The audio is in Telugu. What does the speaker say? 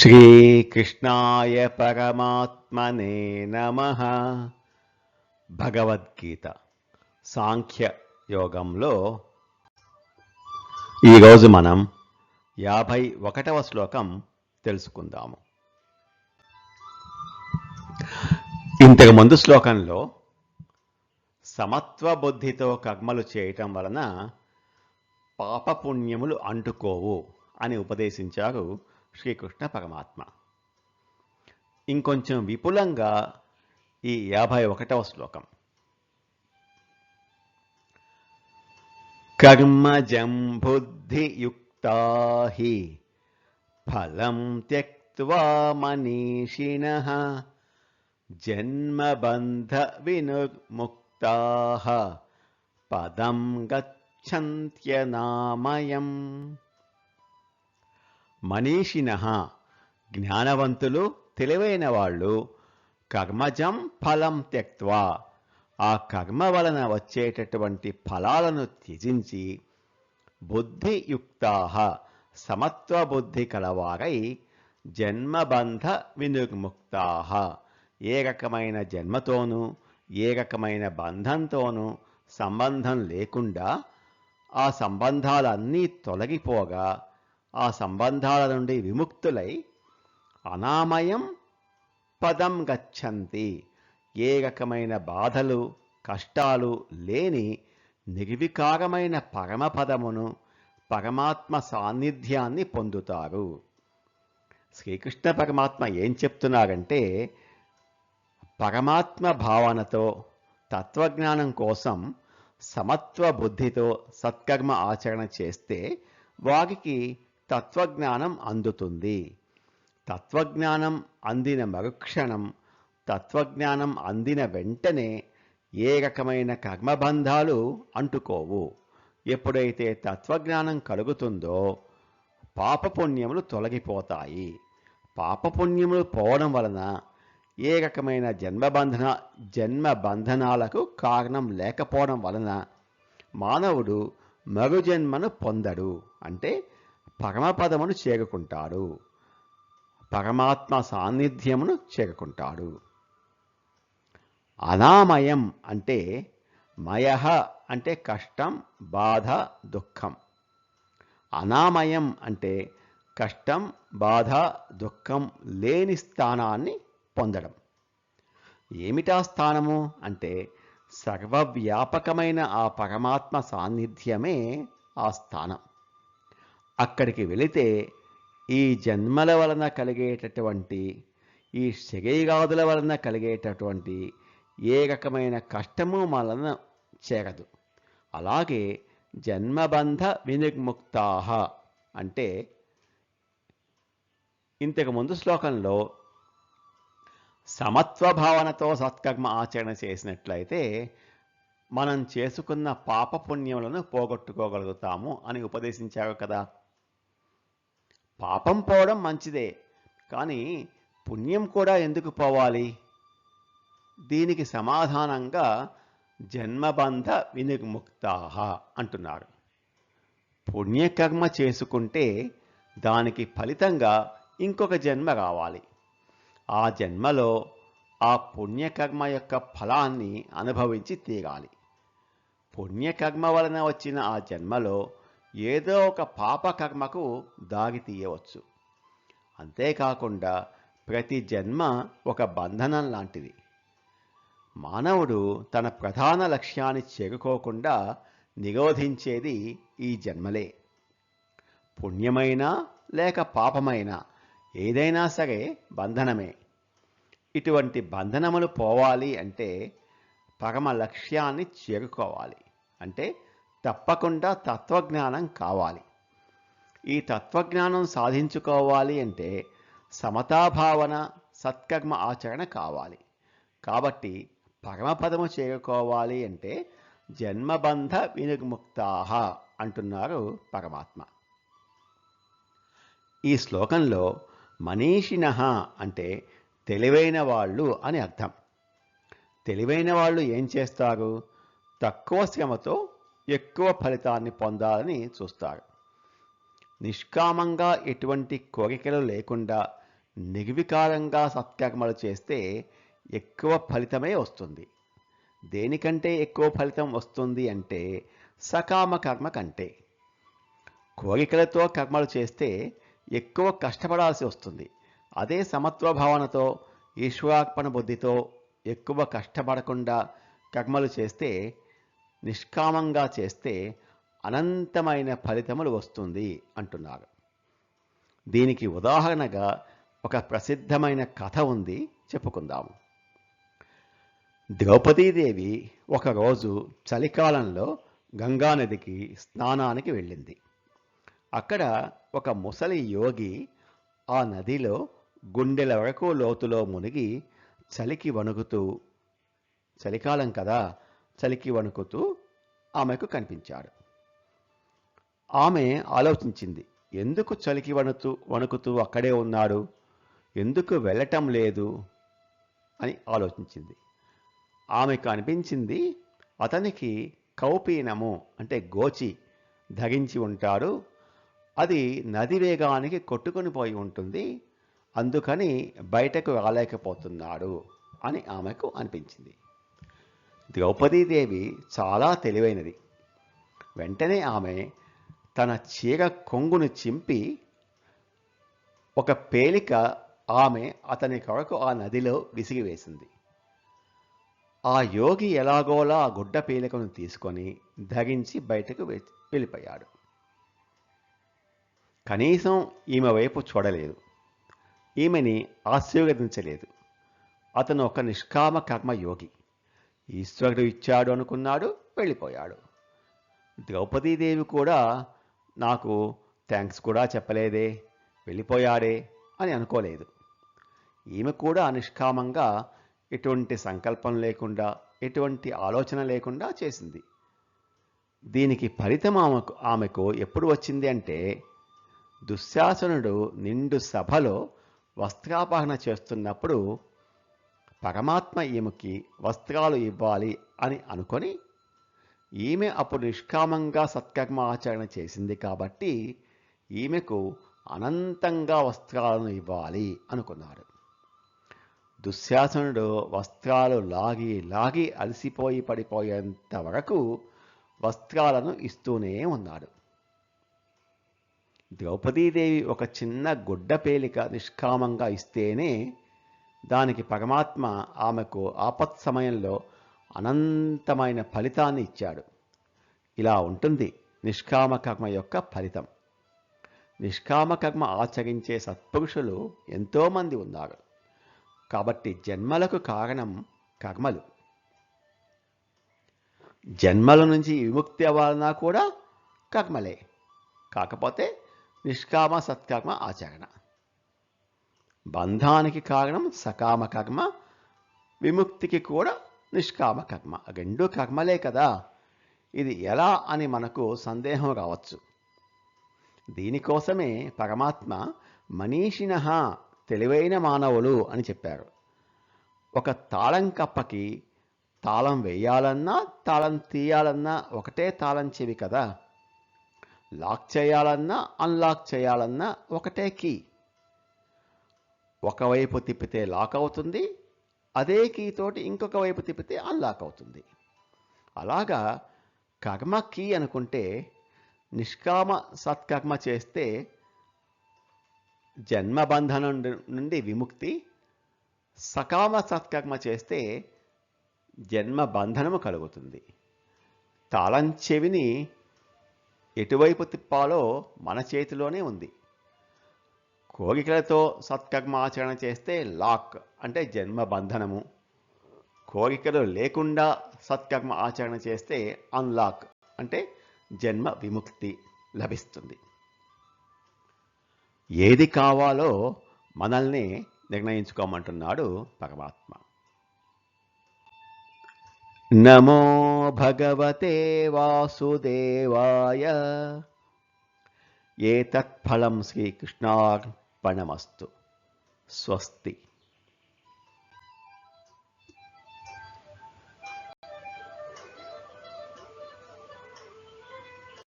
శ్రీకృష్ణాయ పరమాత్మనే నమః. భగవద్గీత సాంఖ్య యోగంలో ఈరోజు మనం 51వ శ్లోకం తెలుసుకుందాము. ఇంతకు ముందు శ్లోకంలో సమత్వ బుద్ధితో కర్మలు చేయటం వలన పాపపుణ్యములు అంటుకోవు అని ఉపదేశించారు శ్రీకృష్ణ పరమాత్మ. ఇంకొంచెం విపులంగా ఈ 51వ శ్లోకం. కర్మజం బుద్ధియుక్తా హి ఫలం త్యక్త్వా మనీషిణః జన్మబంధ వినుర్ముక్తాః పదం గచ్చంత్యనామయం. మనీషిణః జ్ఞానవంతులు, తెలివైన వాళ్ళు, కర్మజం ఫలం త్యక్త్వా ఆ కర్మ వలన వచ్చేటటువంటి ఫలాలను త్యజించి బుద్ధియుక్తాః సమత్వ బుద్ధి కలవారై జన్మబంధ వినుర్ముక్తాః ఏ రకమైన జన్మతోనూ ఏ రకమైన బంధంతోనూ సంబంధం లేకుండా ఆ సంబంధాలన్నీ తొలగిపోగా ఆ సంబంధాల నుండి విముక్తులై అనామయం పదం గచ్చంతి ఏ రకమైన బాధలు కష్టాలు లేని నిర్వికారమైన పరమపదమును పరమాత్మ సాన్నిధ్యాన్ని పొందుతారు. శ్రీకృష్ణ పరమాత్మ ఏం చెప్తున్నారంటే, పరమాత్మ భావనతో తత్వజ్ఞానం కోసం సమత్వ బుద్ధితో సత్కర్మ ఆచరణ చేస్తే వారికి తత్వజ్ఞానం అందుతుంది. తత్వజ్ఞానం అందిన మరుక్షణం, తత్వజ్ఞానం అందిన వెంటనే ఏ రకమైన కర్మబంధాలు అంటుకోవు. ఎప్పుడైతే తత్వజ్ఞానం కలుగుతుందో పాపపుణ్యములు తొలగిపోతాయి. పాపపుణ్యములు పోవడం వలన ఏ రకమైన జన్మబంధనాలకు కారణం లేకపోవడం వలన మానవుడు మరుజన్మను పొందడు. అంటే పరమపదమును చేరుకుంటాడు, పరమాత్మ సాన్నిధ్యమును చేరుకుంటాడు. అనామయం అంటే మయః అంటే కష్టం, బాధ, దుఃఖం. అనామయం అంటే కష్టం, బాధ, దుఃఖం లేని స్థానాన్ని పొందడం. ఏమిటా స్థానము అంటే సర్వవ్యాపకమైన ఆ పరమాత్మ సాన్నిధ్యమే ఆ స్థానం. అక్కడికి వెళితే ఈ జన్మల వలన కలిగేటటువంటి, ఈ శరీరాదుల వలన కలిగేటటువంటి ఏ రకమైన కష్టము వలన చేరదు. అలాగే జన్మబంధ వినిర్ముక్తాః అంటే ఇంతకు ముందు శ్లోకంలో సమత్వ భావనతో సత్కర్మ ఆచరణ చేసినట్లయితే మనం చేసుకున్న పాపపుణ్యములను పోగొట్టుకోగలుగుతాము అని ఉపదేశించారు కదా. పాపం పోవడం మంచిదే, కానీ పుణ్యం కూడా ఎందుకు పోవాలి? దీనికి సమాధానంగా జన్మబంధ వినిర్ముక్తాః అంటున్నారు. పుణ్యకర్మ చేసుకుంటే దానికి ఫలితంగా ఇంకొక జన్మ రావాలి. ఆ జన్మలో ఆ పుణ్యకర్మ యొక్క ఫలాన్ని అనుభవించి తీరాలి. పుణ్యకర్మ వలన వచ్చిన ఆ జన్మలో ఏదో ఒక పాపకర్మకు దారి తీయవచ్చు. అంతేకాకుండా ప్రతి జన్మ ఒక బంధనం లాంటిది. మానవుడు తన ప్రధాన లక్ష్యాన్ని చేరుకోకుండా నిరోధించేది ఈ జన్మలే. పుణ్యమైనా లేక పాపమైనా ఏదైనా సరే బంధనమే. ఇటువంటి బంధనములు పోవాలి అంటే పరమ లక్ష్యాన్ని చేరుకోవాలి. అంటే తప్పకుండా తత్వజ్ఞానం కావాలి. ఈ తత్వజ్ఞానం సాధించుకోవాలి అంటే సమతాభావన, సత్కర్మ ఆచరణ కావాలి. కాబట్టి పరమపదము చేరుకోవాలి అంటే జన్మబంధ వినిర్ముక్తాః అంటున్నారు పరమాత్మ. ఈ శ్లోకంలో మనీషిణః అంటే తెలివైన వాళ్ళు అని అర్థం. తెలివైన వాళ్ళు ఏం చేస్తారు? తక్కువ శ్రమతో ఎక్కువ ఫలితాన్ని పొందాలని చూస్తారు. నిష్కామంగా ఎటువంటి కోరికలు లేకుండా నిర్వికారంగా సత్కర్మలు చేస్తే ఎక్కువ ఫలితమే వస్తుంది. దేనికంటే ఎక్కువ ఫలితం వస్తుంది అంటే సకామ కర్మ కంటే. కోరికలతో కర్మలు చేస్తే ఎక్కువ కష్టపడాల్సి వస్తుంది. అదే సమత్వ భావనతో ఈశ్వరార్పణ బుద్ధితో ఎక్కువ కష్టపడకుండా కర్మలు చేస్తే, నిష్కామంగా చేస్తే అనంతమైన ఫలితములు వస్తుంది అంటున్నారు. దీనికి ఉదాహరణగా ఒక ప్రసిద్ధమైన కథ ఉంది, చెప్పుకుందాము. ద్రౌపదీదేవి ఒకరోజు చలికాలంలో గంగానదికి స్నానానికి వెళ్ళింది. అక్కడ ఒక ముసలి యోగి ఆ నదిలో గుండెల వరకు లోతులో మునిగి చలికి వణుకుతూ, చలికాలం కదా, చలికి వణుకుతూ ఆమెకు కనిపించాడు. ఆమె ఆలోచించింది, ఎందుకు చలికి వణుకుతూ అక్కడే ఉన్నాడు, ఎందుకు వెళ్ళటం లేదు అని ఆలోచించింది. ఆమెకు అనిపించింది, అతనికి కౌపీనము అంటే గోచి ధరించి ఉంటాడు, అది నది వేగానికి కొట్టుకుని పోయి ఉంటుంది, అందుకని బయటకు రాలేకపోతున్నాడు అని ఆమెకు అనిపించింది. ద్రౌపదీదేవి చాలా తెలివైనది. వెంటనే ఆమె తన చీర కొంగును చింపి ఒక పేలిక ఆమె అతని కొరకు ఆ నదిలో విసిగివేసింది. ఆ యోగి ఎలాగోలా ఆ గుడ్డ పేలికను తీసుకొని ధరించి బయటకు వెళ్ళిపోయాడు. కనీసం ఈమె వైపు చూడలేదు, ఈమెని ఆశీర్వదించలేదు. అతను ఒక నిష్కామ కర్మ యోగి, ఈశ్వరుడు ఇచ్చాడు అనుకున్నాడు, వెళ్ళిపోయాడు. ద్రౌపదీదేవి కూడా నాకు థ్యాంక్స్ కూడా చెప్పలేదే, వెళ్ళిపోయాడే అని అనుకోలేదు. ఈమె కూడా నిష్కామంగా ఎటువంటి సంకల్పం లేకుండా, ఎటువంటి ఆలోచన లేకుండా చేసింది. దీనికి ఫలితం ఆమెకు ఎప్పుడు వచ్చింది అంటే, దుశ్శాసనుడు నిండు సభలో వస్త్రాపహరణ చేస్తున్నప్పుడు పరమాత్మ ఈమెకి వస్త్రాలు ఇవ్వాలి అని అనుకొని, ఈమె అప్పుడు నిష్కామంగా సత్కర్మ ఆచరణ చేసింది కాబట్టి ఈమెకు అనంతంగా వస్త్రాలను ఇవ్వాలి అనుకున్నాడు. దుశ్శాసనుడు వస్త్రాలు లాగి లాగి అలసిపోయి పడిపోయేంత వరకు వస్త్రాలను ఇస్తూనే ఉన్నాడు. ద్రౌపదీదేవి ఒక చిన్న గుడ్డ పేలిక నిష్కామంగా ఇస్తేనే దానికి పరమాత్మ ఆమెకు ఆపత్ సమయంలో అనంతమైన ఫలితాన్ని ఇచ్చాడు. ఇలా ఉంటుంది నిష్కామ కర్మ యొక్క ఫలితం. నిష్కామ కర్మ ఆచరించే సత్పురుషులు ఎంతోమంది ఉన్నారు. కాబట్టి జన్మలకు కారణం కర్మలు. జన్మల నుంచి విముక్తి అవ్వాలన్నా కూడా కర్మలే, కాకపోతే నిష్కామ సత్కర్మ ఆచరణ. బంధానికి కారణం సకామ కర్మ, విముక్తికి కూడా నిష్కామ కర్మ. రెండు కర్మలే కదా. ఇది ఎలా అని మనకు సందేహం రావచ్చు. దీనికోసమే పరమాత్మ మనీషిణః తెలివైన మానవులు అని చెప్పారు. ఒక తాళం కప్పకి తాళం వేయాలన్నా తాళం తీయాలన్నా ఒకటే తాళం చెవి కదా. లాక్ చేయాలన్నా అన్లాక్ చేయాలన్నా ఒకటే కీ. ఒకవైపు తిప్పితే లాక్ అవుతుంది, అదే కీ తోటి ఇంకొక వైపు తిప్పితే అన్లాక్ అవుతుంది. అలాగా కర్మ కీ అనుకుంటే, నిష్కామ సత్కర్మ చేస్తే జన్మబంధనం నుండి విముక్తి, సకామ సత్కర్మ చేస్తే జన్మ బంధనము కలుగుతుంది. తాళం చెవిని ఎటువైపు తిప్పాలో మన చేతిలోనే ఉంది. కోరికలతో సత్కర్మ ఆచరణ చేస్తే లాక్ అంటే జన్మ బంధనము, కోరికలు లేకుండా సత్కర్మ ఆచరణ చేస్తే అన్లాక్ అంటే జన్మ విముక్తి లభిస్తుంది. ఏది కావాలో మనల్ని నిర్ణయించుకోమంటున్నాడు పరమాత్మ. నమో భగవతే వాసుదేవాయ. ఏతత్ఫలం శ్రీకృష్ణార్పణమస్తు. స్వస్తి.